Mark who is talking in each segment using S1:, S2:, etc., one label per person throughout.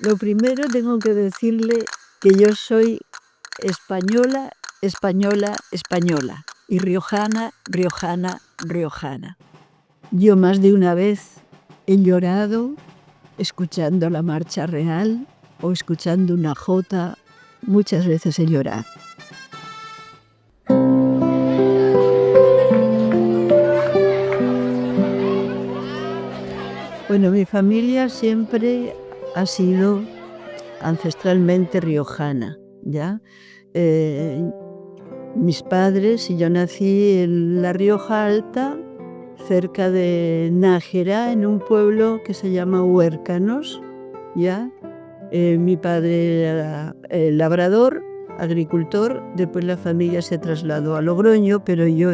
S1: Lo primero tengo que decirle que yo soy española, española, española y riojana, riojana, riojana. Yo más de una vez he llorado escuchando la marcha real o escuchando una jota, muchas veces he llorado. Bueno, mi familia siempre ha sido ancestralmente riojana, ¿ya? Mis padres, y yo nací en La Rioja Alta, cerca de Nájera, en un pueblo que se llama Huércanos, ¿ya? Mi padre era labrador, agricultor, después la familia se trasladó a Logroño, pero yo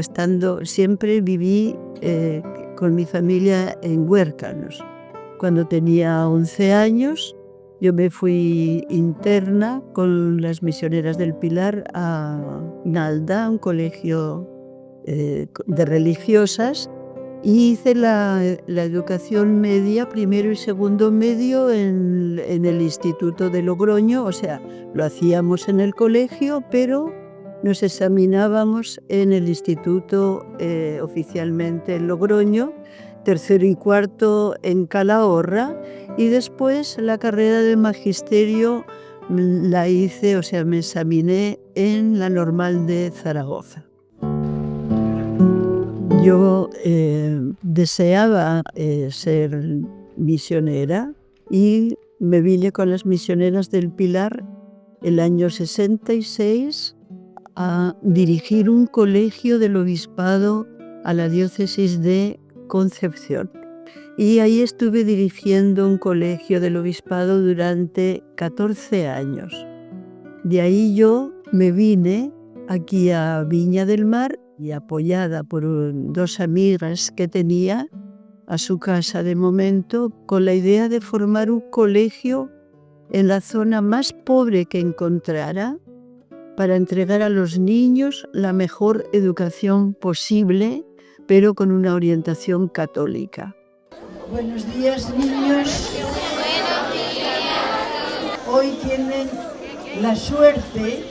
S1: siempre viví con mi familia en Huércanos. Cuando tenía 11 años, yo me fui interna con las misioneras del Pilar a Nalda, un colegio de religiosas, y hice la educación media, primero y segundo medio, en el Instituto de Logroño. O sea, lo hacíamos en el colegio, pero nos examinábamos en el instituto oficialmente en Logroño, tercero y cuarto en Calahorra, y después la carrera de magisterio la hice, o sea, me examiné en la Normal de Zaragoza. Yo deseaba ser misionera y me vine con las misioneras del Pilar el año 66 a dirigir un colegio del obispado a la diócesis de Concepción. Y ahí estuve dirigiendo un colegio del obispado durante 14 años. De ahí yo me vine aquí a Viña del Mar y, apoyada por dos amigas que tenía a su casa de momento, con la idea de formar un colegio en la zona más pobre que encontrara para entregar a los niños la mejor educación posible, pero con una orientación católica. Buenos días, niños. Buenos días. Hoy tienen la suerte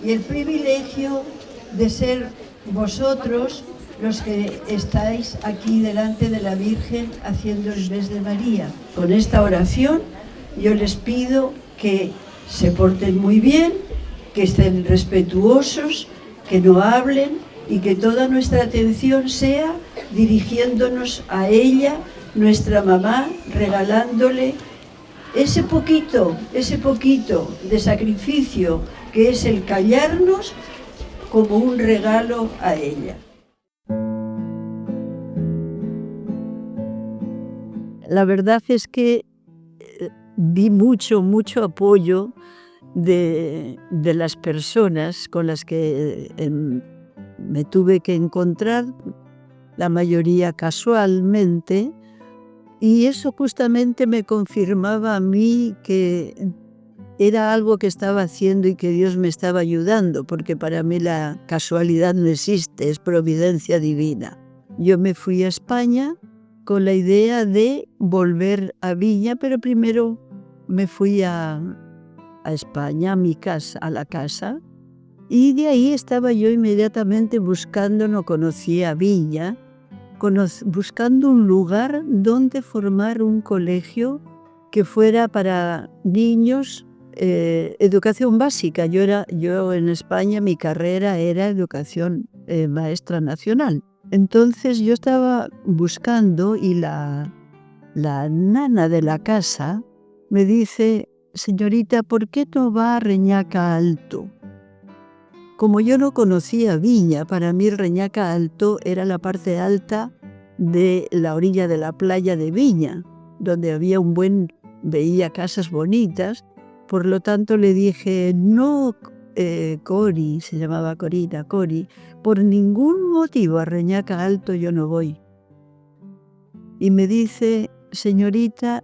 S1: y el privilegio de ser vosotros los que estáis aquí delante de la Virgen haciendo el mes de María. Con esta oración yo les pido que se porten muy bien, que estén respetuosos, que no hablen y que toda nuestra atención sea dirigiéndonos a ella, nuestra mamá, regalándole ese poquito de sacrificio que es el callarnos, como un regalo a ella. La verdad es que vi mucho apoyo de las personas con las que me tuve que encontrar, la mayoría casualmente, y eso justamente me confirmaba a mí que era algo que estaba haciendo y que Dios me estaba ayudando, porque para mí la casualidad no existe, es providencia divina. Yo me fui a España con la idea de volver a Viña, pero primero me fui a España, a mi casa, a la casa, y de ahí estaba yo inmediatamente buscando, no conocía Viña, buscando un lugar donde formar un colegio que fuera para niños, educación básica. Yo en España, mi carrera era educación maestra nacional. Entonces yo estaba buscando y la nana de la casa me dice: señorita, ¿por qué no va a Reñaca Alto? Como yo no conocía Viña, para mí Reñaca Alto era la parte alta de la orilla de la playa de Viña, donde veía casas bonitas. Por lo tanto le dije: no, Cori, se llamaba Corina, Cori, por ningún motivo a Reñaca Alto yo no voy. Y me dice: señorita,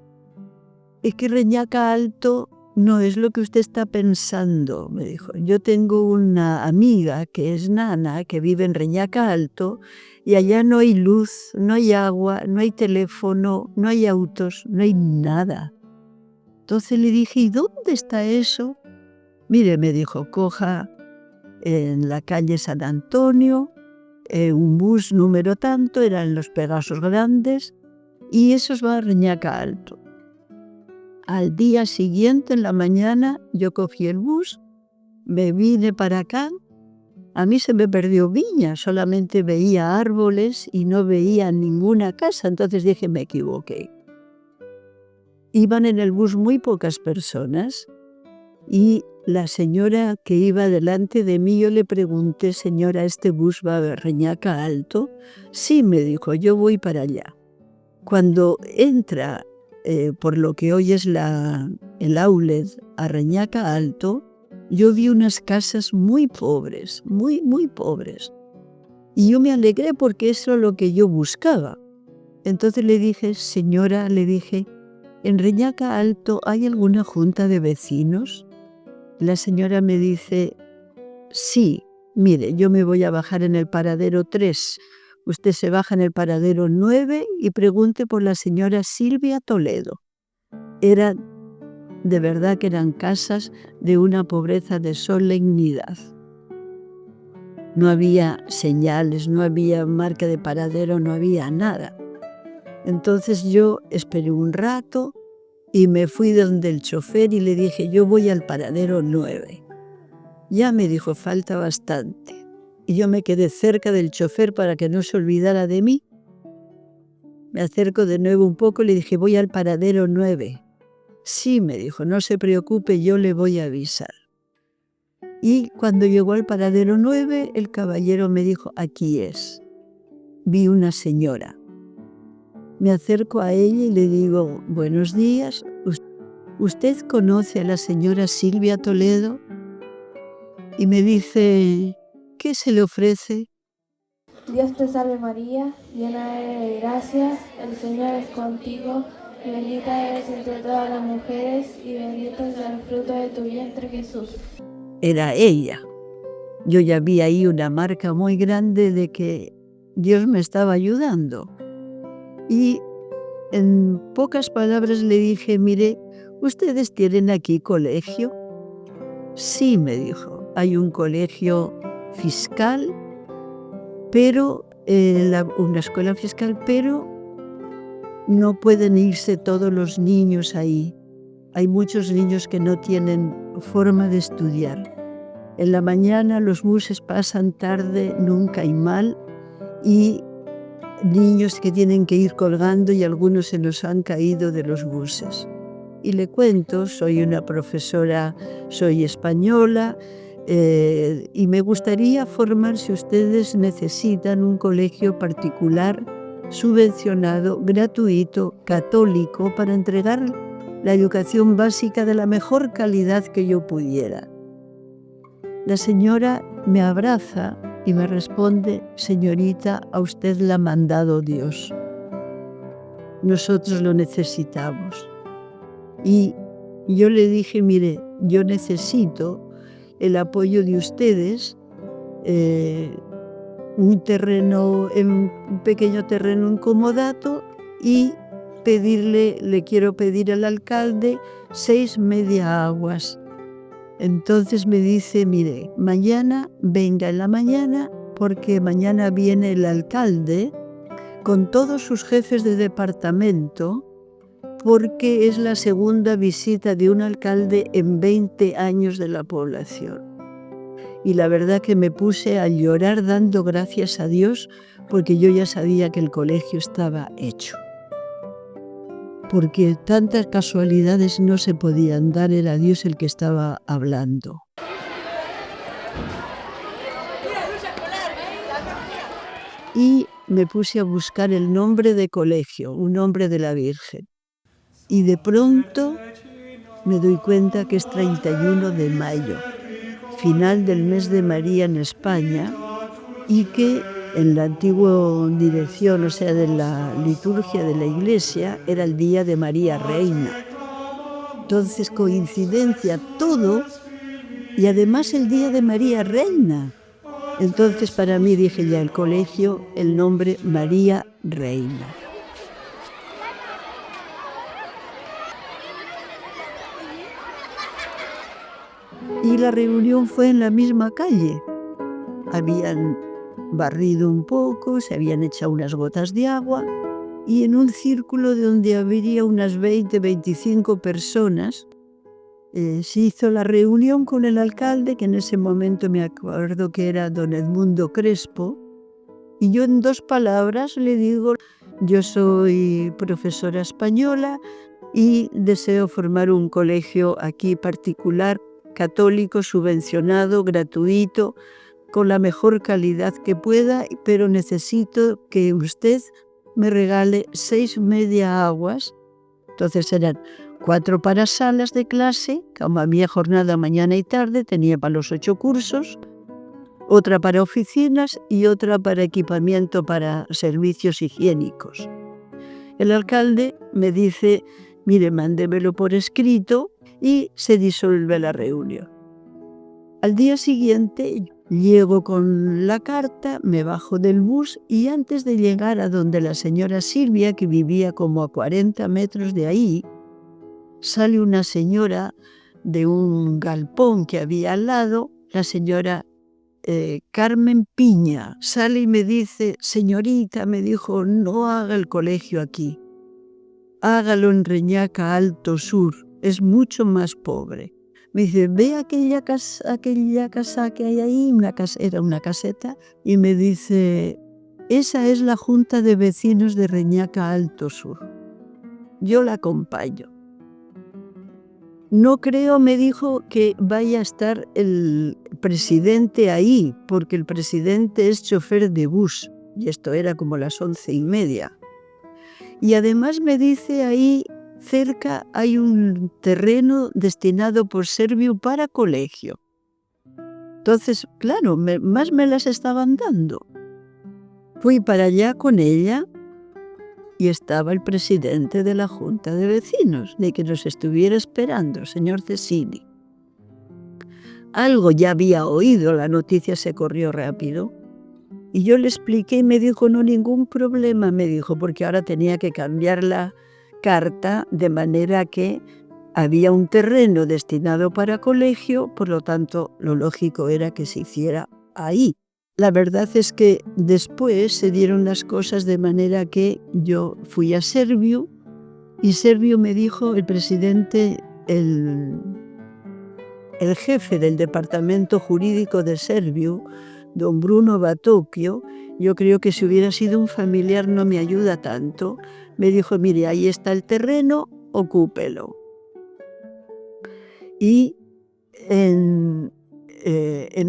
S1: es que Reñaca Alto no es lo que usted está pensando, me dijo. Yo tengo una amiga que es nana, que vive en Reñaca Alto, y allá no hay luz, no hay agua, no hay teléfono, no hay autos, no hay nada. Entonces le dije, ¿y dónde está eso? Mire, me dijo, coja en la calle San Antonio, un bus número tanto, eran los Pegasos grandes, y esos va a Reñaca Alto. Al día siguiente, en la mañana, yo cogí el bus, me vine para acá. A mí se me perdió Viña, solamente veía árboles y no veía ninguna casa, entonces dije, me equivoqué. Iban en el bus muy pocas personas y la señora que iba delante de mí, yo le pregunté, señora, ¿este bus va a Reñaca Alto? Sí, me dijo, yo voy para allá. Cuando entra por lo que hoy es el outlet a Reñaca Alto, yo vi unas casas muy pobres, muy, muy pobres. Y yo me alegré porque eso es lo que yo buscaba. Entonces le dije, señora, le dije, ¿en Reñaca Alto hay alguna junta de vecinos? La señora me dice, sí, mire, yo me voy a bajar en el paradero 3. Usted se baja en el paradero 9 y pregunte por la señora Silvia Toledo. De verdad que eran casas de una pobreza de solemnidad. No había señales, no había marca de paradero, no había nada. Entonces yo esperé un rato y me fui donde el chofer y le dije, yo voy al paradero 9. Ya me dijo, falta bastante. Y yo me quedé cerca del chofer para que no se olvidara de mí. Me acerco de nuevo un poco y le dije, voy al paradero 9. Sí, me dijo, no se preocupe, yo le voy a avisar. Y cuando llegó al paradero 9, el caballero me dijo, aquí es. Vi una señora. Me acerco a ella y le digo, buenos días, ¿usted conoce a la señora Silvia Toledo? Y me dice, ¿qué se le ofrece?
S2: Dios te salve María, llena eres de gracia, el Señor es contigo, y bendita eres entre todas las mujeres, y bendito es el fruto de tu vientre Jesús.
S1: Era ella. Yo ya vi ahí una marca muy grande de que Dios me estaba ayudando. Y en pocas palabras le dije, mire, ¿ustedes tienen aquí colegio? Sí, me dijo, hay un colegio fiscal, pero una escuela fiscal, pero no pueden irse todos los niños ahí. Hay muchos niños que no tienen forma de estudiar. En la mañana los buses pasan tarde, nunca y mal, y niños que tienen que ir colgando y algunos se nos han caído de los buses. Y le cuento, soy una profesora, soy española, y me gustaría formar si ustedes necesitan un colegio particular, subvencionado, gratuito, católico, para entregar la educación básica de la mejor calidad que yo pudiera. La señora me abraza y me responde, señorita, a usted la ha mandado Dios. Nosotros lo necesitamos. Y yo le dije, mire, yo necesito el apoyo de ustedes, un pequeño terreno en comodato, y le quiero pedir al alcalde 6 media aguas. Entonces me dice, mire, mañana venga en la mañana porque mañana viene el alcalde con todos sus jefes de departamento, porque es la segunda visita de un alcalde en 20 años de la población. Y la verdad que me puse a llorar dando gracias a Dios porque yo ya sabía que el colegio estaba hecho. Porque tantas casualidades no se podían dar, era Dios el que estaba hablando. Y me puse a buscar el nombre de colegio, un nombre de la Virgen. Y de pronto me doy cuenta que es 31 de mayo, final del mes de María en España, y que en la antigua dirección, o sea, de la liturgia de la Iglesia, era el día de María Reina. Entonces, coincidencia todo, y además el día de María Reina. Entonces, para mí, dije ya, el colegio, el nombre María Reina. y la reunión fue en la misma calle. Habían barrido un poco, se habían echado unas gotas de agua y en un círculo donde habría unas 20-25 personas, se hizo la reunión con el alcalde, que en ese momento me acuerdo que era don Edmundo Crespo, y yo en 2 palabras le digo: yo soy profesora española y deseo formar un colegio aquí particular, católico, subvencionado, gratuito, con la mejor calidad que pueda, pero necesito que usted me regale 6 media aguas. Entonces eran 4 para salas de clase, como había jornada mañana y tarde, tenía para los 8 cursos, otra para oficinas y otra para equipamiento para servicios higiénicos. El alcalde me dice: mire, mándemelo por escrito, y se disuelve la reunión. Al día siguiente llego con la carta, me bajo del bus y antes de llegar a donde la señora Silvia, que vivía como a 40 metros de ahí, sale una señora de un galpón que había al lado, la señora Carmen Piña, sale y me dice: señorita, me dijo, no haga el colegio aquí, hágalo en Reñaca Alto Sur, es mucho más pobre. Me dice: ve aquella casa que hay ahí, era una caseta, y me dice: esa es la Junta de Vecinos de Reñaca Alto Sur. Yo la acompaño. No creo, me dijo, que vaya a estar el presidente ahí, porque el presidente es chofer de bus, y esto era como las 11:30. Y además me dice, ahí cerca hay un terreno destinado por Serviu para colegio. Entonces, claro, más me las estaban dando. Fui para allá con ella y estaba el presidente de la Junta de Vecinos, de que nos estuviera esperando, señor Cesini. Algo ya había oído, la noticia se corrió rápido. Y yo le expliqué y me dijo: no, ningún problema, me dijo, porque ahora tenía que cambiar la carta de manera que había un terreno destinado para colegio, por lo tanto, lo lógico era que se hiciera ahí. La verdad es que después se dieron las cosas de manera que yo fui a Serviu y Serviu me dijo, el presidente, el jefe del departamento jurídico de Serviu, don Bruno Batocchio, yo creo que si hubiera sido un familiar no me ayuda tanto, me dijo: mire, ahí está el terreno, ocúpelo. Y en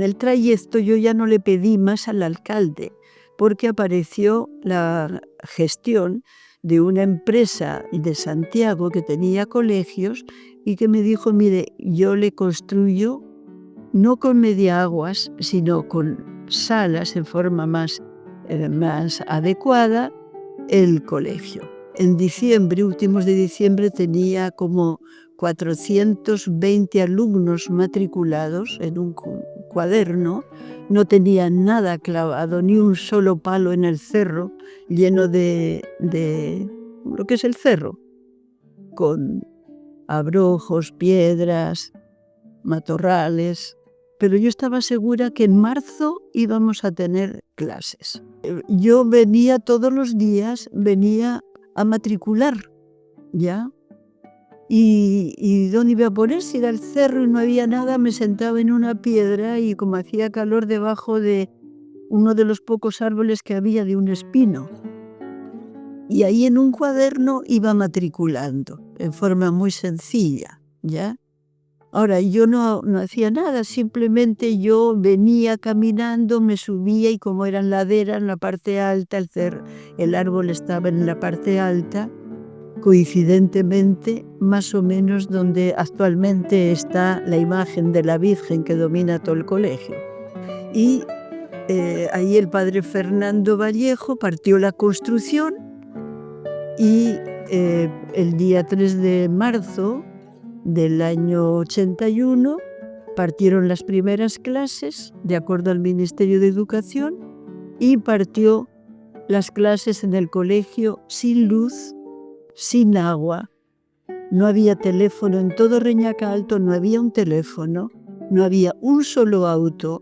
S1: el trayecto yo ya no le pedí más al alcalde, porque apareció la gestión de una empresa de Santiago que tenía colegios y que me dijo: mire, yo le construyo no con media aguas, sino con salas en forma más adecuada, el colegio. En diciembre, últimos de diciembre, tenía como 420 alumnos matriculados en un cuaderno, no tenía nada clavado, ni un solo palo en el cerro, lleno de lo que es el cerro, con abrojos, piedras, matorrales, pero yo estaba segura que en marzo íbamos a tener clases. Yo venía todos los días, venía a matricular, ¿ya? Y ¿dónde iba a poner? Si era el cerro y no había nada, me sentaba en una piedra y como hacía calor debajo de uno de los pocos árboles que había de un espino. Y ahí en un cuaderno iba matriculando, en forma muy sencilla, ¿ya? Ahora, yo no hacía nada, simplemente yo venía caminando, me subía y como eran laderas en la parte alta, el árbol estaba en la parte alta, coincidentemente más o menos donde actualmente está la imagen de la Virgen que domina todo el colegio. Y ahí el padre Fernando Vallejo partió la construcción y el día 3 de marzo del año 81 partieron las primeras clases de acuerdo al Ministerio de Educación y partió las clases en el colegio sin luz, sin agua, no había teléfono, en todo Reñaca Alto no había un teléfono, no había un solo auto,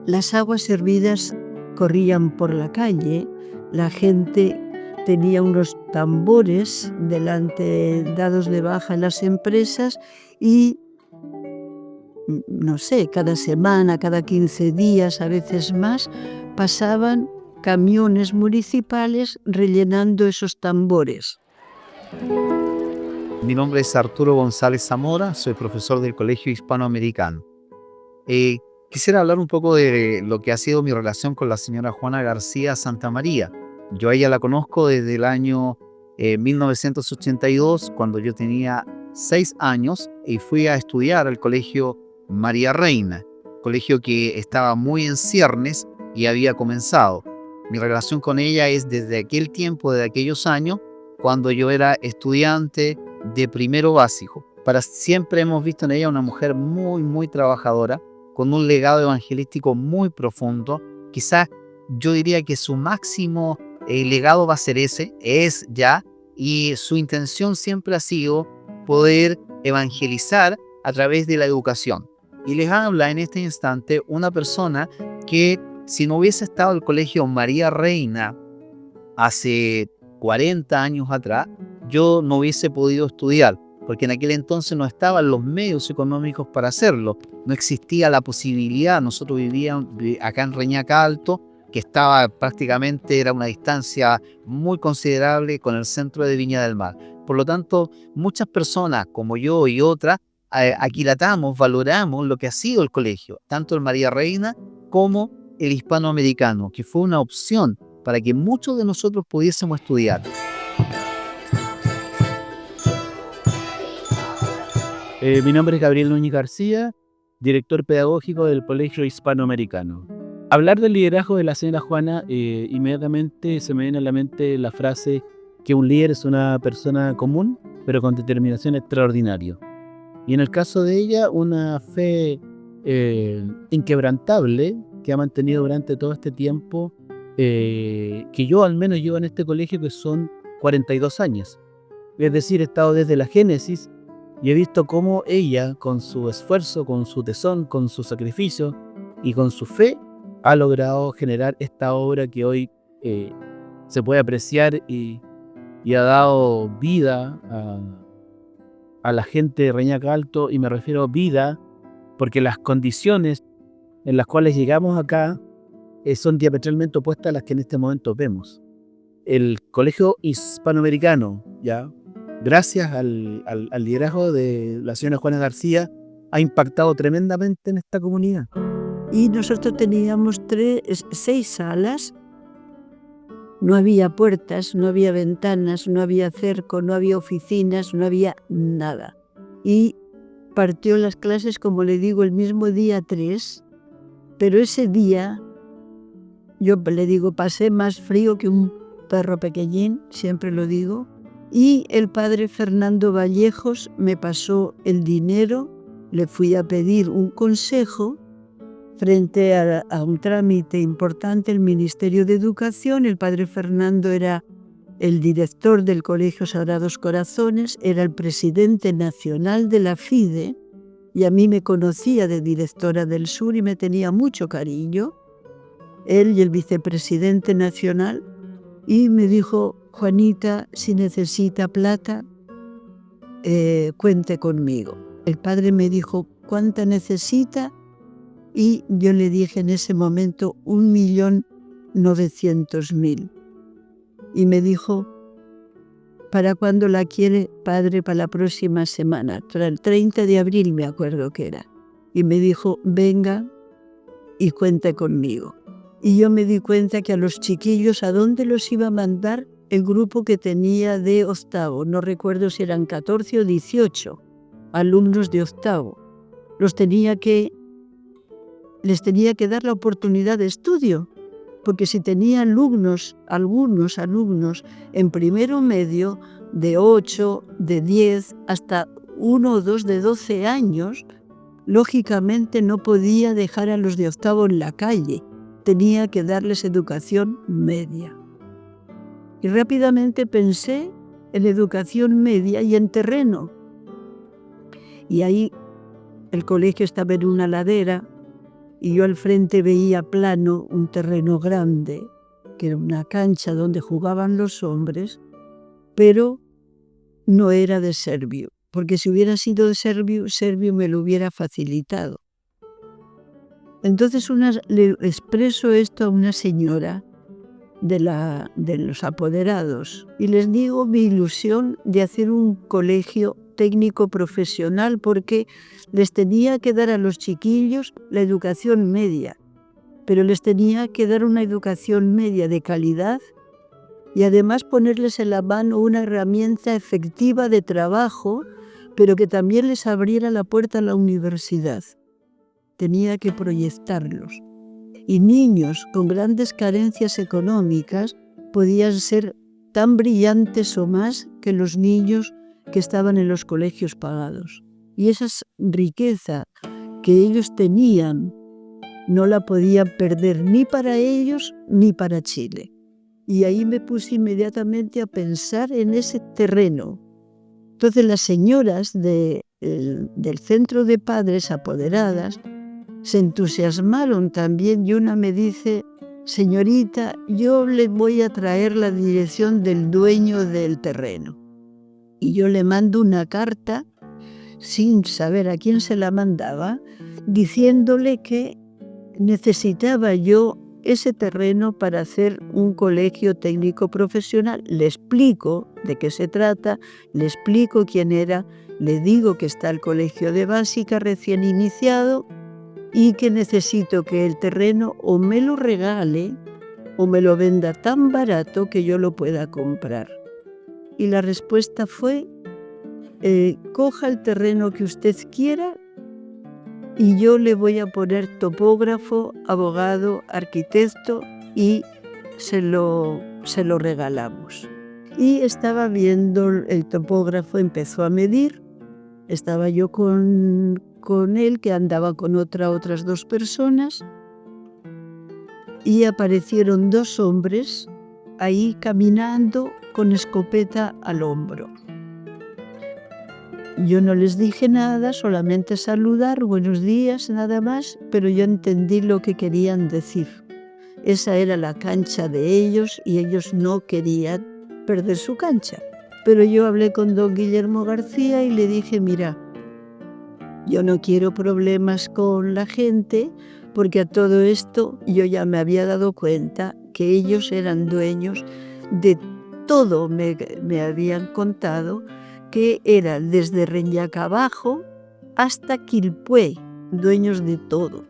S1: las aguas hervidas corrían por la calle, la gente tenía unos tambores delante dados de baja en las empresas y, no sé, cada semana, cada 15 días, a veces más, pasaban camiones municipales rellenando esos tambores.
S3: Mi nombre es Arturo González Zamora, soy profesor del Colegio Hispanoamericano. Quisiera hablar un poco de lo que ha sido mi relación con la señora Juana García Santamaría. Yo a ella la conozco desde el año 1982, cuando yo tenía 6 años y fui a estudiar al Colegio María Reina, colegio que estaba muy en ciernes y había comenzado. Mi relación con ella es desde aquel tiempo, desde aquellos años, cuando yo era estudiante de primero básico. Siempre hemos visto en ella una mujer muy, muy trabajadora, con un legado evangelístico muy profundo. Quizás yo diría que su máximo legado va a ser ese, es ya, y su intención siempre ha sido poder evangelizar a través de la educación. Y les habla en este instante una persona que, si no hubiese estado en el Colegio María Reina hace 40 años atrás, yo no hubiese podido estudiar, porque en aquel entonces no estaban los medios económicos para hacerlo, no existía la posibilidad. Nosotros vivíamos acá en Reñaca Alto, que estaba prácticamente, era una distancia muy considerable con el centro de Viña del Mar. Por lo tanto, muchas personas como yo y otras aquilatamos, valoramos lo que ha sido el colegio, tanto el María Reina como el Hispanoamericano, que fue una opción para que muchos de nosotros pudiésemos estudiar.
S4: Mi nombre es Gabriel Núñez García, director pedagógico del Colegio Hispanoamericano. Hablar del liderazgo de la señora Juana, inmediatamente se me viene a la mente la frase que un líder es una persona común, pero con determinación extraordinaria. Y en el caso de ella, una fe inquebrantable que ha mantenido durante todo este tiempo, que yo al menos llevo en este colegio, que son 42 años. Es decir, he estado desde la génesis y he visto cómo ella, con su esfuerzo, con su tesón, con su sacrificio y con su fe, ha logrado generar esta obra que hoy se puede apreciar y ha dado vida a la gente de Reñaca Alto. Y me refiero a vida porque las condiciones en las cuales llegamos acá son diametralmente opuestas a las que en este momento vemos. El Colegio Hispanoamericano, ya, gracias al liderazgo de la señora Juana García, ha impactado tremendamente en esta comunidad.
S1: Y nosotros teníamos 6 salas, no había puertas, no había ventanas, no había cerco, no había oficinas, no había nada. Y partió las clases, como le digo, el mismo día 3, pero ese día, yo le digo, pasé más frío que un perro pequeñín, siempre lo digo, y el padre Fernando Vallejos me pasó el dinero, le fui a pedir un consejo frente a un trámite importante, el Ministerio de Educación. El padre Fernando era el director del Colegio Sagrados Corazones, era el presidente nacional de la FIDE, y a mí me conocía de directora del Sur y me tenía mucho cariño, él y el vicepresidente nacional, y me dijo: Juanita, si necesita plata, cuente conmigo. El padre me dijo: ¿cuánta necesita? Y yo le dije en ese momento 1.900.000. Y me dijo: ¿para cuándo la quiere, padre? Para la próxima semana, para el 30 de abril me acuerdo que era. Y me dijo: venga y cuente conmigo. Y yo me di cuenta que a los chiquillos, ¿a dónde los iba a mandar? El grupo que tenía de octavo, no recuerdo si eran 14 o 18 alumnos de octavo. Les tenía que dar la oportunidad de estudio, porque si tenía algunos alumnos en primero medio de 8, de 10, hasta 1 o 2 de 12 años, lógicamente no podía dejar a los de octavo en la calle, tenía que darles educación media. Y rápidamente pensé en educación media y en terreno. Y ahí el colegio estaba en una ladera y yo al frente veía plano un terreno grande, que era una cancha donde jugaban los hombres, pero no era de Serviu, porque si hubiera sido de Serviu, Serviu me lo hubiera facilitado. Entonces le expreso esto a una señora de los apoderados y les digo mi ilusión de hacer un colegio técnico profesional porque les tenía que dar a los chiquillos la educación media, pero les tenía que dar una educación media de calidad y además ponerles en la mano una herramienta efectiva de trabajo, pero que también les abriera la puerta a la universidad. Tenía que proyectarlos. Y niños con grandes carencias económicas podían ser tan brillantes o más que los niños que estaban en los colegios pagados. Y esa riqueza que ellos tenían no la podían perder ni para ellos ni para Chile. Y ahí me puse inmediatamente a pensar en ese terreno. Entonces las señoras del centro de padres apoderadas se entusiasmaron también y una me dice: señorita, yo le voy a traer la dirección del dueño del terreno. Y yo le mando una carta, sin saber a quién se la mandaba, diciéndole que necesitaba yo ese terreno para hacer un colegio técnico profesional. Le explico de qué se trata, le explico quién era, le digo que está el colegio de básica recién iniciado y que necesito que el terreno o me lo regale o me lo venda tan barato que yo lo pueda comprar. Y la respuesta fue: coja el terreno que usted quiera y yo le voy a poner topógrafo, abogado, arquitecto y se lo regalamos. Y estaba viendo, el topógrafo empezó a medir, estaba yo con él, que andaba con otras 2 personas, y aparecieron 2 hombres ahí caminando con escopeta al hombro. Yo no les dije nada, solamente saludar, buenos días, nada más, pero yo entendí lo que querían decir. Esa era la cancha de ellos y ellos no querían perder su cancha. Pero yo hablé con don Guillermo García y le dije: mira, yo no quiero problemas con la gente, porque a todo esto yo ya me había dado cuenta que ellos eran dueños de todo, me habían contado que era desde Reñaca abajo hasta Quilpué, dueños de todo.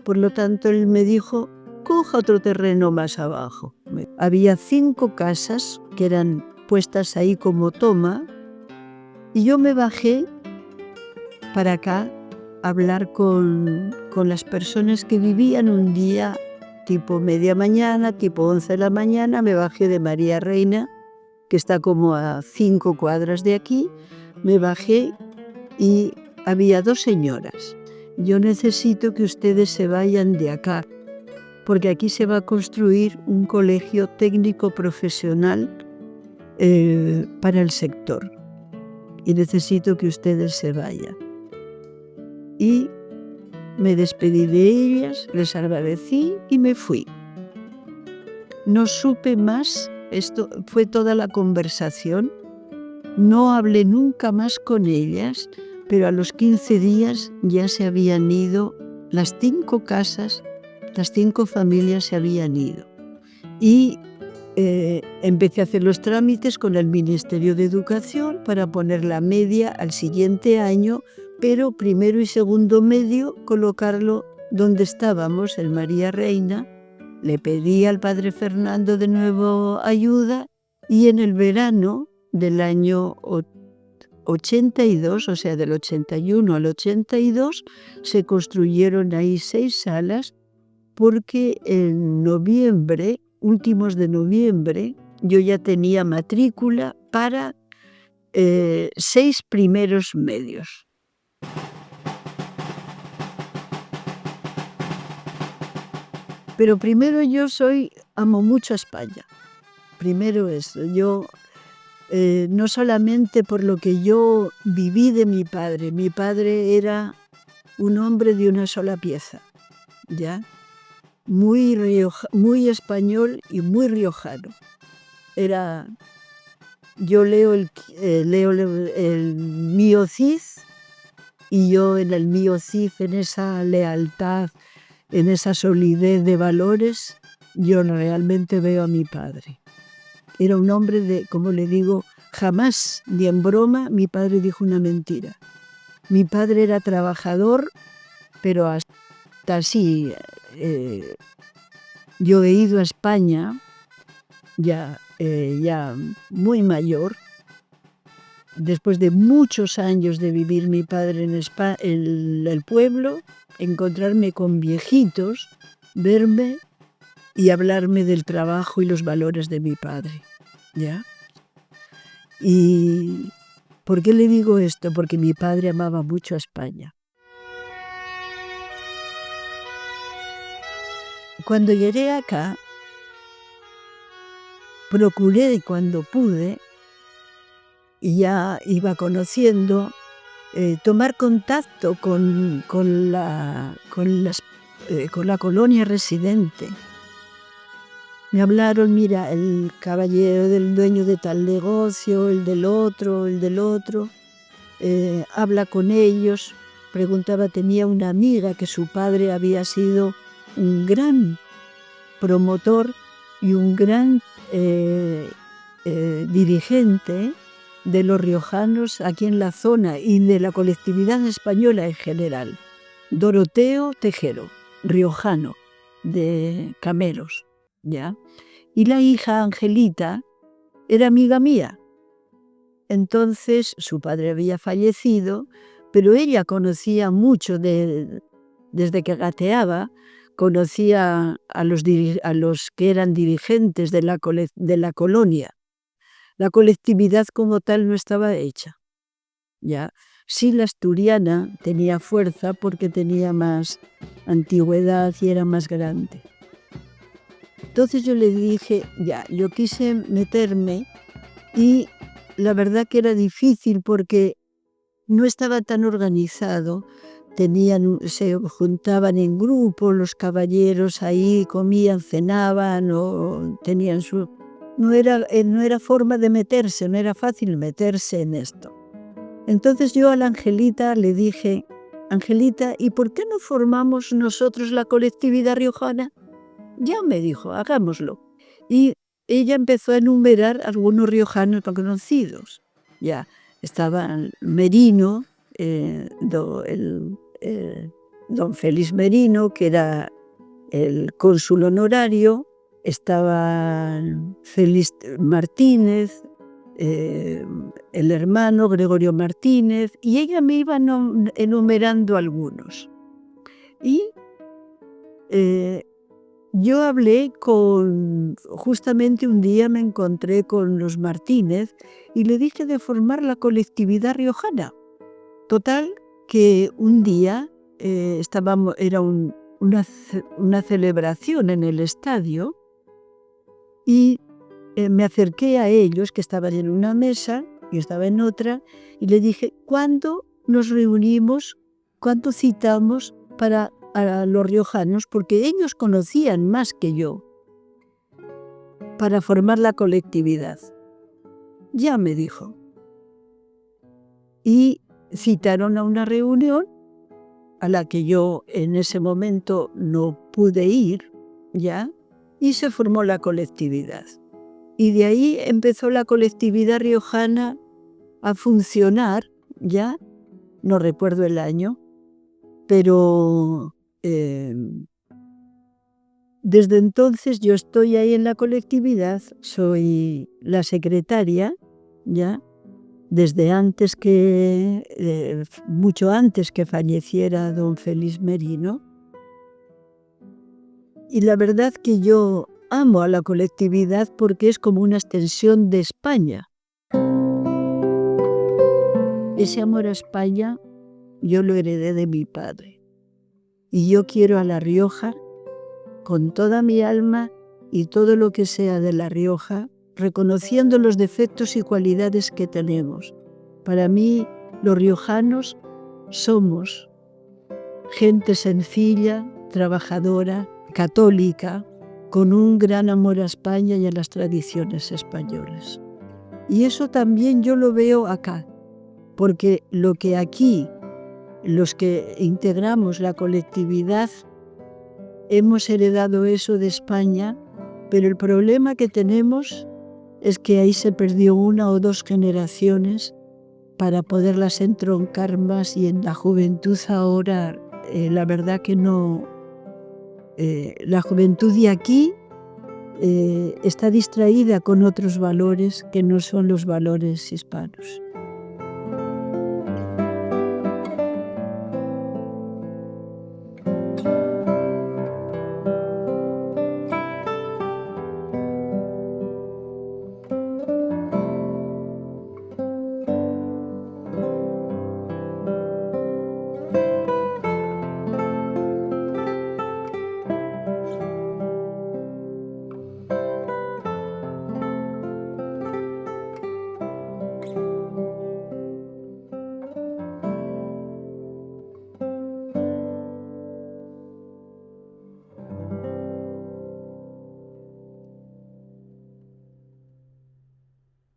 S1: Por lo tanto, él me dijo: coja otro terreno más abajo. Había 5 casas que eran puestas ahí como toma, y yo me bajé para acá a hablar con las personas que vivían. Un día, tipo media mañana, tipo 11 de la mañana, me bajé de María Reina, que está como a 5 cuadras de aquí. Me bajé y había 2 señoras. Yo necesito que ustedes se vayan de acá, porque aquí se va a construir un colegio técnico profesional para el sector. Y necesito que ustedes se vayan. Y me despedí de ellas, les agradecí y me fui. No supe más. Esto fue toda la conversación. No hablé nunca más con ellas, pero a los 15 días ya se habían ido las 5 casas, las 5 familias se habían ido. Y empecé a hacer los trámites con el Ministerio de Educación para poner la media al siguiente año, pero primero y segundo medio colocarlo donde estábamos, en María Reina. Le pedí al padre Fernando de nuevo ayuda y en el verano del año 82, o sea, del 81 al 82, se construyeron ahí 6 salas porque en noviembre, últimos de noviembre, yo ya tenía matrícula para 6 primeros medios. Pero primero amo mucho a España. Primero eso, yo no solamente por lo que yo viví de mi padre era un hombre de una sola pieza, ¿ya? Muy español y muy riojano. Yo leo el Mio Cid, y yo en el Mio Cid, en esa lealtad, en esa solidez de valores, yo realmente veo a mi padre. Era un hombre como le digo, jamás, ni en broma, mi padre dijo una mentira. Mi padre era trabajador, pero hasta así. Yo he ido a España, ya muy mayor, después de muchos años de vivir mi padre en el pueblo, encontrarme con viejitos, verme y hablarme del trabajo y los valores de mi padre, ¿ya? ¿Y por qué le digo esto? Porque mi padre amaba mucho a España. Cuando llegué acá, procuré cuando pude, y ya iba conociendo, tomar contacto con la colonia residente. Me hablaron, mira, el caballero del dueño de tal negocio, el del otro, habla con ellos. Preguntaba, tenía una amiga que su padre había sido un gran promotor y un gran dirigente de los riojanos aquí en la zona y de la colectividad española en general. Doroteo Tejero, riojano, de Cameros, ¿ya? Y la hija Angelita era amiga mía. Entonces su padre había fallecido, pero ella conocía mucho desde que gateaba, conocía a los que eran dirigentes de la colonia. La colectividad como tal no estaba hecha, ¿ya? Sí, la asturiana tenía fuerza porque tenía más antigüedad y era más grande. Entonces yo le dije, yo quise meterme, y la verdad que era difícil porque no estaba tan organizado. Se juntaban en grupo los caballeros ahí, comían, cenaban o tenían su... No era forma de meterse, no era fácil meterse en esto. Entonces yo a la Angelita le dije, Angelita, ¿y por qué no formamos nosotros la colectividad riojana? Ya, me dijo, hagámoslo. Y ella empezó a enumerar algunos riojanos conocidos. Ya estaban Merino, don Félix Merino, que era el cónsul honorario, estaba Félix Martínez, el hermano Gregorio Martínez, y ella me iba enumerando algunos. Y yo hablé justamente un día me encontré con los Martínez y le dije de formar la colectividad riojana. Total, que un día era una celebración en el estadio, y me acerqué a ellos, que estaban en una mesa, yo estaba en otra, y le dije, ¿cuándo nos reunimos, cuándo citamos a los riojanos? Porque ellos conocían más que yo, para formar la colectividad. Ya, me dijo. Y citaron a una reunión a la que yo en ese momento no pude ir, ya, y se formó la colectividad. Y de ahí empezó la colectividad riojana a funcionar, ya, no recuerdo el año, pero desde entonces yo estoy ahí en la colectividad, soy la secretaria, ya, desde mucho antes que falleciera don Félix Merino. Y la verdad que yo amo a la colectividad porque es como una extensión de España. Ese amor a España yo lo heredé de mi padre. Y yo quiero a La Rioja con toda mi alma y todo lo que sea de La Rioja, reconociendo los defectos y cualidades que tenemos. Para mí, los riojanos somos gente sencilla, trabajadora, católica, con un gran amor a España y a las tradiciones españolas. Y eso también yo lo veo acá, porque lo que aquí, los que integramos la colectividad, hemos heredado eso de España, pero el problema que tenemos es que ahí se perdió 1 o 2 generaciones para poderlas entroncar más, y en la juventud ahora, la verdad que no. La juventud de aquí está distraída con otros valores que no son los valores hispanos.